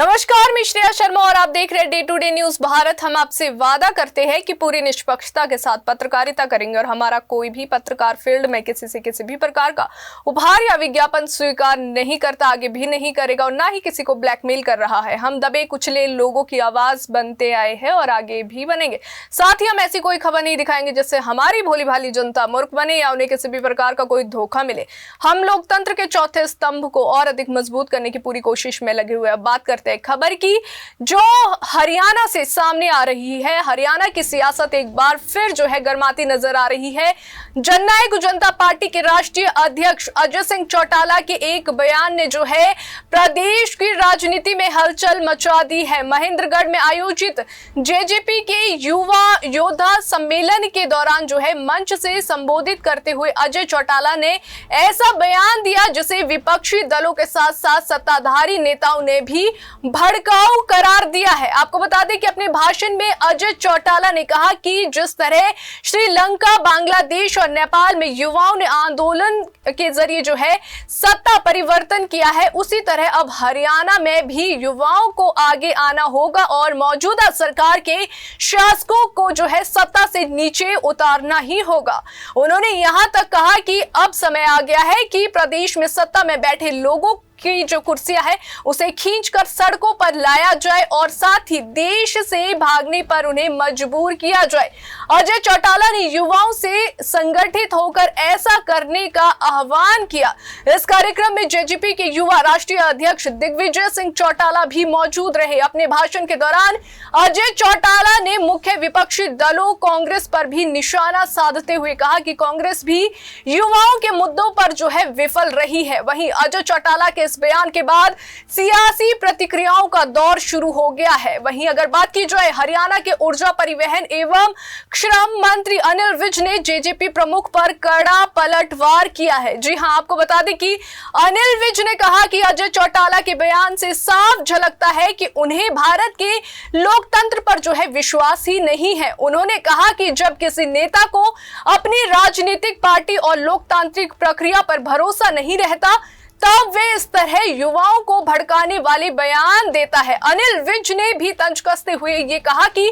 नमस्कार, मैं श्रेया शर्मा और आप देख रहे हैं day to day news Bharat. हम आपसे वादा करते हैं कि पूरी निष्पक्षता के साथ पत्रकारिता करेंगे और हमारा कोई भी पत्रकार फील्ड में किसी से किसी भी प्रकार का उपहार या विज्ञापन स्वीकार नहीं करता, आगे भी नहीं करेगा और ना ही किसी को ब्लैकमेल कर रहा है। हम दबे कुचले लोगों की आवाज बनते आए हैं और आगे भी बनेंगे। साथ ही हम ऐसी कोई खबर नहीं दिखाएंगे जिससे हमारी भोली भाली जनता मूर्ख बने या उन्हें किसी भी प्रकार का कोई धोखा मिले। हम लोकतंत्र के चौथे स्तंभ को और अधिक मजबूत करने की पूरी कोशिश में लगे हुए। अब बात करते हैं खबर की जो हरियाणा से सामने आ रही है। हरियाणा की सियासत एक बार फिर जो है गर्माती नजर आ रही है। जननायक जनता पार्टी के राष्ट्रीय अध्यक्ष अजय सिंह चौटाला के एक बयान ने जो है प्रदेश की राजनीति में हलचल मचा दी है। महेंद्रगढ़ में आयोजित जेजेपी के युवा योद्धा सम्मेलन के दौरान जो है मंच से संबोधित करते हुए अजय चौटाला ने ऐसा बयान दिया जिसे विपक्षी दलों के साथ साथ सत्ताधारी नेताओं ने भी भड़काऊ करार दिया है। आपको बता दें कि अपने भाषण में अजय चौटाला ने कहा कि जिस तरह श्रीलंका, बांग्लादेश और नेपाल में युवाओं ने आंदोलन के जरिए जो है सत्ता परिवर्तन किया है, उसी तरह अब हरियाणा में भी युवाओं को आगे आना होगा और मौजूदा सरकार के शासकों को जो है सत्ता से नीचे उतारना ही होगा। उन्होंने यहां तक कहा कि अब समय आ गया है कि प्रदेश में सत्ता में बैठे लोगों की जो कुर्सियां है उसे खींचकर सड़कों पर लाया जाए और साथ ही देश से भागने पर उन्हें मजबूर किया जाए। अजय चौटाला ने युवाओं से संगठित होकर ऐसा करने का आह्वान किया। इस कार्यक्रम में जेजेपी के युवा राष्ट्रीय अध्यक्ष दिग्विजय सिंह चौटाला भी मौजूद रहे। अपने भाषण के दौरान अजय चौटाला ने मुख्य विपक्षी दलों कांग्रेस पर भी निशाना साधते हुए कहा कि कांग्रेस भी युवाओं के मुद्दों पर जो है विफल रही है। वहीं अजय चौटाला के इस बयान के बाद सियासी प्रतिक्रियाओं का दौर शुरू हो गया है। वहीं अगर बात की जाए हरियाणा के ऊर्जा, परिवहन एवं श्रम मंत्री अनिल विज ने जेजेपी प्रमुख पर कड़ा पलटवार किया है। जी हां, आपको बता दें कि अनिल विज ने कहा कि अजय चौटाला के बयान से साफ झलकता है कि उन्हें भारत के लोकतंत्र पर जो है विश्वास ही नहीं है। उन्होंने कहा कि जब किसी नेता को अपनी राजनीतिक पार्टी और लोकतांत्रिक प्रक्रिया पर भरोसा नहीं रहता तब वे इस तरह युवाओं को भड़काने वाले बयान देता है। अनिल विज ने भी तंज कसते हुए ये कहा कि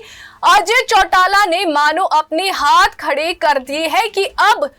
अजय चौटाला ने मानो अपने हाथ खड़े कर दिए हैं कि अब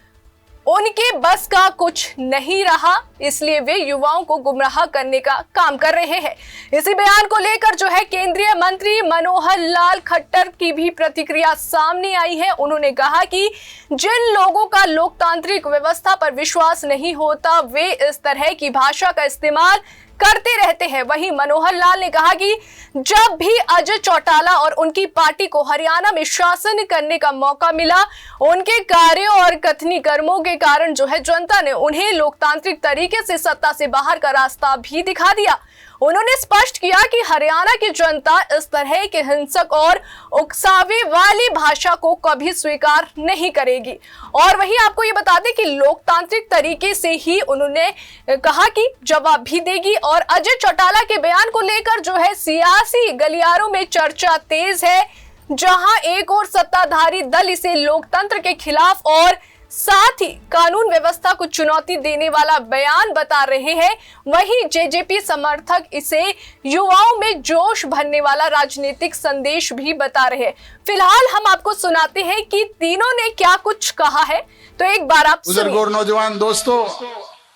उनके बस का कुछ नहीं रहा, इसलिए वे युवाओं को गुमराह करने का काम कर रहे हैं। इसी बयान को लेकर जो है केंद्रीय मंत्री मनोहर लाल खट्टर की भी प्रतिक्रिया सामने आई है। उन्होंने कहा कि जिन लोगों का लोकतांत्रिक व्यवस्था पर विश्वास नहीं होता वे इस तरह की भाषा का इस्तेमाल करते रहते हैं। वहीं मनोहर लाल ने कहा कि जब भी अजय चौटाला और उनकी पार्टी को हरियाणा में शासन करने का मौका मिला, उनके कार्यों और कथनी कर्मों के कारण जो है जनता ने उन्हें लोकतांत्रिक तरीके से सत्ता से बाहर का रास्ता भी दिखा दिया। उन्होंने स्पष्ट किया कि हरियाणा की जनता इस तरह के हिंसक और उकसावे वाली भाषा को कभी स्वीकार नहीं करेगी। और वहीं आपको ये बता दें कि लोकतांत्रिक तरीके से ही उन्होंने कहा कि जवाब भी देगी। और अजय चौटाला के बयान को लेकर जो है सियासी गलियारों में चर्चा तेज है। जहां एक और सत्ताधारी दल इसे लोकतंत्र के खिलाफ और साथ ही कानून व्यवस्था को चुनौती देने वाला बयान बता रहे हैं, वहीं जेजेपी समर्थक इसे युवाओं में जोश भरने वाला राजनीतिक संदेश भी बता रहे हैं। फिलहाल हम आपको सुनाते हैं कि तीनों ने क्या कुछ कहा है, तो एक बार आप बुजुर्ग और नौजवान दोस्तों,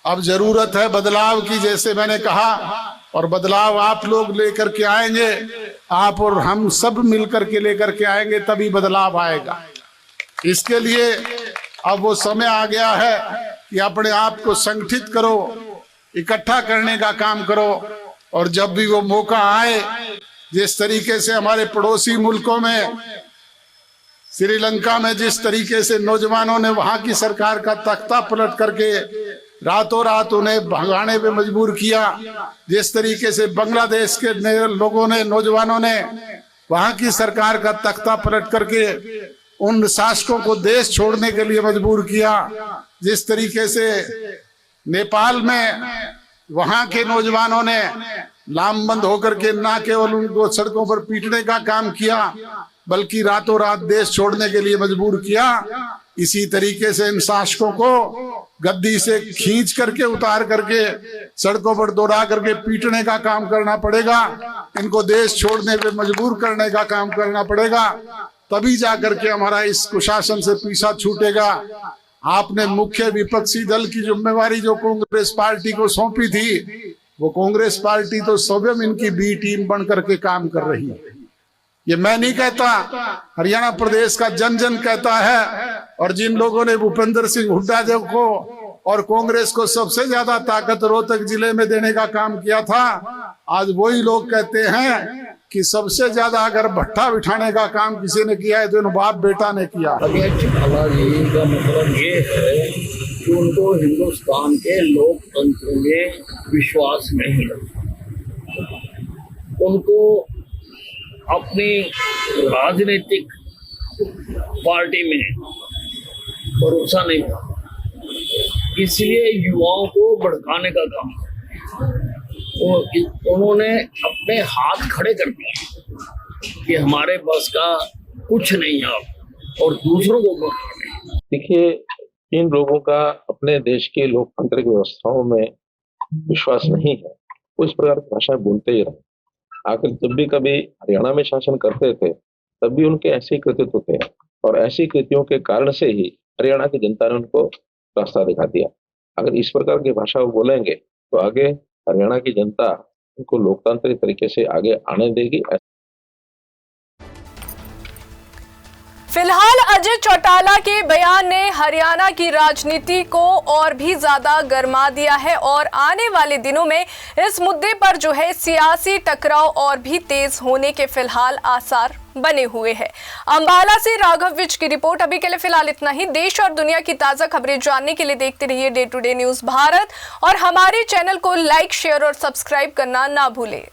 अब जरूरत है बदलाव की, जैसे मैंने कहा, और बदलाव आप लोग लेकर के आएंगे, आप और हम सब मिलकर के लेकर के आएंगे, तभी बदलाव आएगा। इसके लिए अब वो समय आ गया है कि अपने आप को संगठित करो, इकट्ठा करने का काम करो। और जब भी वो मौका आए, जिस तरीके से हमारे पड़ोसी मुल्कों में, श्रीलंका में जिस तरीके से नौजवानों ने वहां की सरकार का तख्ता पलट करके रातों रात उन्हें भगाने पे मजबूर किया, जिस तरीके से बांग्लादेश के लोगों ने, नौजवानों ने वहां की सरकार का तख्ता पलट करके उन शासकों को देश छोड़ने के लिए मजबूर किया, जिस तरीके से नेपाल में वहां के नौजवानों ने लामबंद होकर के ना केवल उनको सड़कों पर पीटने का काम किया बल्कि रातों रात देश छोड़ने के लिए मजबूर किया। इसी तरीके से इन शासकों को गद्दी से खींच करके उतार करके सड़कों पर दौड़ा करके पीटने का काम करना पड़ेगा, इनको देश छोड़ने पे मजबूर करने का काम करना पड़ेगा, तभी जाकर के हमारा इस कुशासन से पीछा छूटेगा। आपने मुख्य विपक्षी दल की जिम्मेवारी जो कांग्रेस पार्टी को सौंपी थी, वो कांग्रेस पार्टी तो स्वयं इनकी बी टीम बन करके काम कर रही है। ये मैं नहीं कहता, हरियाणा प्रदेश का जन जन कहता है। और जिन लोगों ने भूपेंद्र सिंह हुड्डा जी को और कांग्रेस को सबसे ज्यादा ताकत रोहतक जिले में देने का काम किया था, आज वही लोग कहते हैं कि सबसे ज्यादा अगर भट्टा बिठाने का काम किसी ने किया है तो इन बाप बेटा ने किया। अध्यक्ष बालाजी का मतलब ये है कि उनको हिंदुस्तान के लोकतंत्र में विश्वास नहीं है, उनको अपनी राजनीतिक पार्टी में भरोसा नहीं था, इसलिए युवाओं को भड़काने का काम उन्होंने अपने हाथ खड़े कर दिए कि हमारे बस का कुछ नहीं है और दूसरों को भड़काने। देखिए, इन लोगों का अपने देश के लोकतांत्रिक व्यवस्थाओं में विश्वास नहीं है, वो इस प्रकार की भाषा बोलते ही रहे। आखिर जब भी कभी हरियाणा में शासन करते थे तब भी उनके ऐसे कृतित्व थे और ऐसी कृतियों के कारण से ही हरियाणा की जनता ने उनको रास्ता दिखा दिया। अगर इस प्रकार की भाषा वो बोलेंगे तो आगे हरियाणा की जनता उनको लोकतांत्रिक तरीके से आगे आने देगी। फिलहाल अजय चौटाला के बयान ने हरियाणा की राजनीति को और भी ज्यादा गर्मा दिया है और आने वाले दिनों में इस मुद्दे पर जो है सियासी टकराव और भी तेज होने के फिलहाल आसार बने हुए हैं। अंबाला से राघव विज की रिपोर्ट। अभी के लिए फिलहाल इतना ही। देश और दुनिया की ताजा खबरें जानने के लिए देखते रहिए day to day news Bharat और हमारे चैनल को लाइक, शेयर और सब्सक्राइब करना ना भूलें।